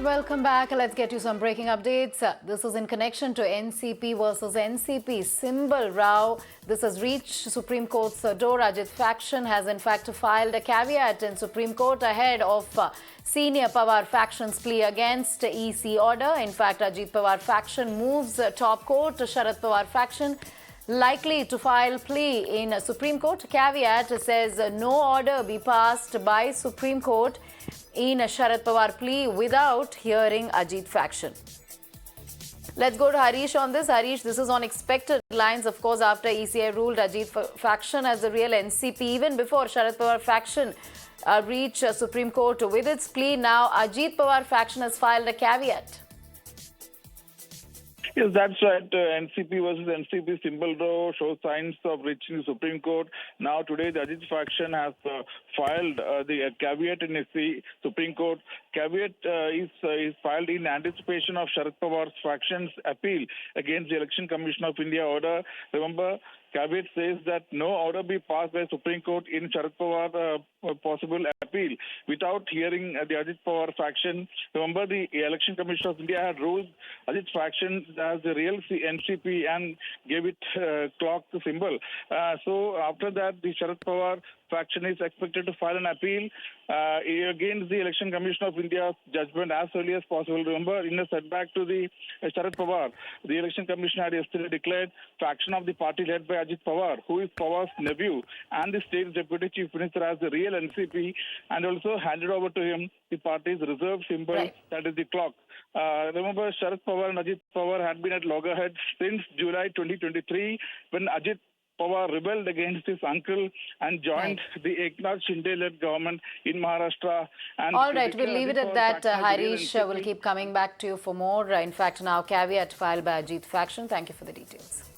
Welcome back. Let's get you some breaking updates. This is in connection to NCP versus NCP symbol row. This has reached Supreme Court's door. Ajit faction has in fact filed a caveat in Supreme Court ahead of senior Pawar faction's plea against EC order. In fact, Ajit Pawar faction moves top court. Sharad Pawar faction likely to file plea in Supreme Court. Caveat says no order be passed by Supreme Court in a Sharad Pawar plea without hearing Ajit faction. Let's go to Harish on this. Harish, this is on expected lines, of course, after ECI ruled Ajit faction as the real NCP. Even before Sharad Pawar faction reached Supreme Court with its plea, now Ajit Pawar faction has filed a caveat. Yes, that's right. NCP versus NCP symbol row shows signs of reaching the Supreme Court. Now, today, the Ajit faction has filed the caveat in the Supreme Court. Caveat is filed in anticipation of Sharad Pawar's faction's appeal against the Election Commission of India order. Remember, caveat says that no order be passed by Supreme Court in Sharad Pawar possible appeal without hearing the Ajit Pawar faction. Remember, the Election Commission of India had ruled Ajit faction as the real NCP and gave it clock symbol. So after that, the Sharad Pawar faction is expected to file an appeal against the Election Commission of India's judgment as early as possible. Remember, in a setback to the Sharad Pawar, the Election Commission had yesterday declared faction of the party led by Ajit Pawar, who is Pawar's nephew, and the state's deputy chief minister as the real NCP, and also handed over to him the party's reserve symbol, right, that is the clock. Remember, Sharad Pawar and Ajit Pawar had been at loggerheads since July 2023 when Ajit Pawar rebelled against his uncle and joined the Eknath Shinde-led government in Maharashtra. And all right, we'll leave it at that. Harish, we'll keep coming back to you for more. In fact, now caveat filed by Ajit faction. Thank you for the details.